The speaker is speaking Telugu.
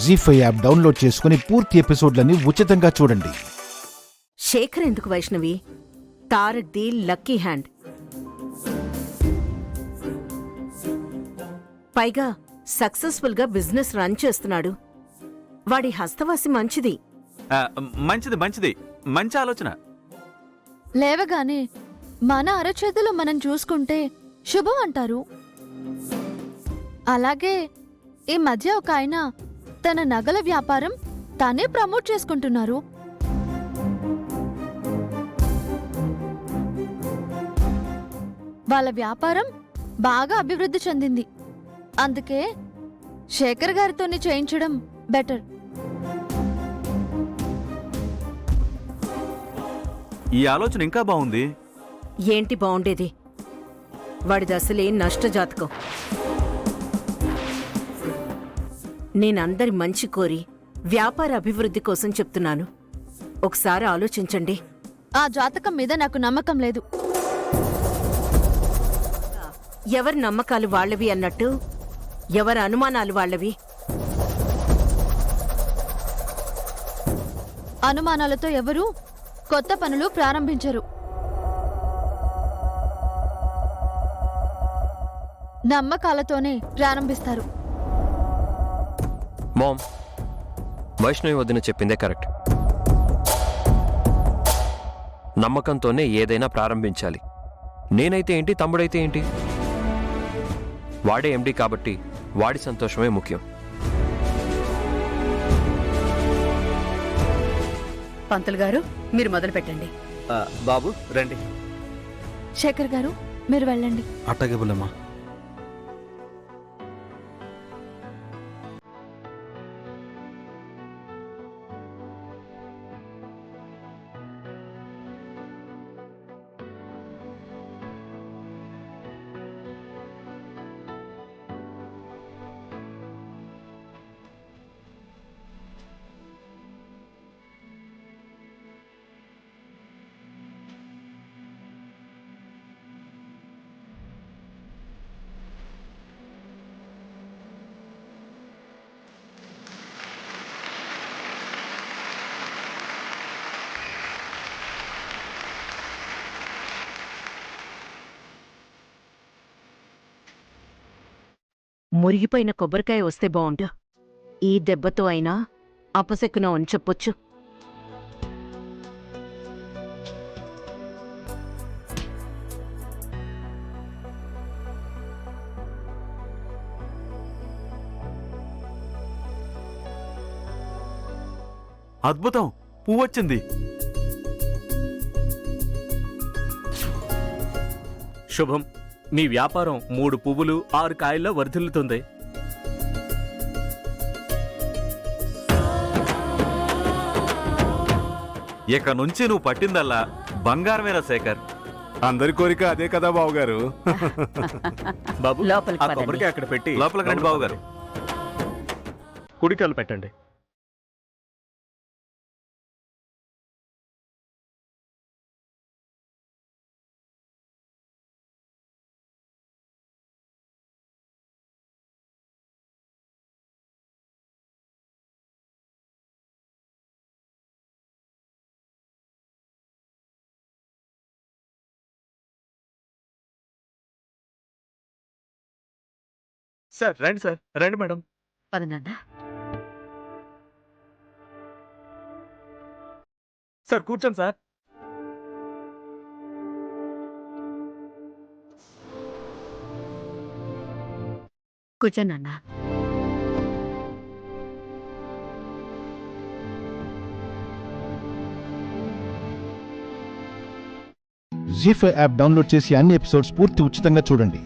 జీ5 యాప్ డౌన్లోడ్ చేసుకుని పూర్తి ఎపిసోడ్లని ఉచితంగా చూడండి. శేఖర్ ఎందుకు వైష్ణవి? తారక్ది లక్కీ హ్యాండ్. పైగా సక్సెస్ఫుల్ గా బిజినెస్ రన్ చేస్తున్నాడు. వాడి హస్తవాసి మంచిది. మంచిది మంచి ఆలోచన. లేవగానే మన అరచేతులు మనం చూసుకుంటే శుభం అంటారు. అలాగే ఈ మధ్య ఒక ఆయన తన నగల వ్యాపారం తానే ప్రమోట్ చేసుకుంటున్నారు. వాళ్ళ వ్యాపారం బాగా అభివృద్ధి చెందింది. అందుకే శేఖర్ గారితోనే చేయించడం బెటర్. ఈ ఆలోచన ఇంకా బాగుంది. ఏంటి బావుండేది? వాడిది అసలే నష్టజాతకం. నేనందరి మంచి కోరి వ్యాపార అభివృద్ధి కోసం చెప్తున్నాను. ఒకసారి ఆలోచించండి. ఆ జాతకం మీద నాకు నమ్మకం లేదు. ఎవరి నమ్మకాలు వాళ్లవి అన్నట్టు ఎవరి అనుమానాలు వాళ్లవి. అనుమానాలతో ఎవరూ కొత్త పనులు ప్రారంభించరు. నమ్మకాలతోనే ప్రారంభిస్తారు. మామ్, వైష్ణవి వదిన చెప్పిందే కరెక్ట్. నమ్మకంతోనే ఏదైనా ప్రారంభించాలి. నేనైతే ఏంటి, తమ్ముడైతే ఏంటి, వాడే ఎండి కాబట్టి వాడి సంతోషమే ముఖ్యం. పంతులు గారు, మీరు మొదలు పెట్టండి. బాబు రండి. శేఖర్ గారు, మీరు వెళ్ళండి. అట్టగే బుల్లమ్మా. మురిగిపోయిన కొబ్బరికాయ వస్తే బావుండు. ఈ దెబ్బతో అయినా అపశకునం అని చెప్పొచ్చు. అద్భుతం, పువ్వు వచ్చింది. శుభం. మీ వ్యాపారం 3 పువ్వులు 6 కాయల్లో వర్ధిల్లుతుంది. ఇక నుంచి నువ్వు పట్టిందల్లా బంగారమేరా శేఖర్. అందరి కోరిక అదే కదా బావుగారు. బాబు, లోపలికి ఆ పదండి. కొబ్బరికాయ అక్కడ పెట్టి లోపలికి రండి బాబు గారు. కుడికాలు పెట్టండి. సార్ రండి, సార్ రండి మేడం. పదనన్నా. సార్ కూర్చోండి సార్. కూర్చోనన్నా. జీ5 యాప్ డౌన్లోడ్ చేసి అన్ని ఎపిసోడ్స్ పూర్తి ఉచితంగా చూడండి.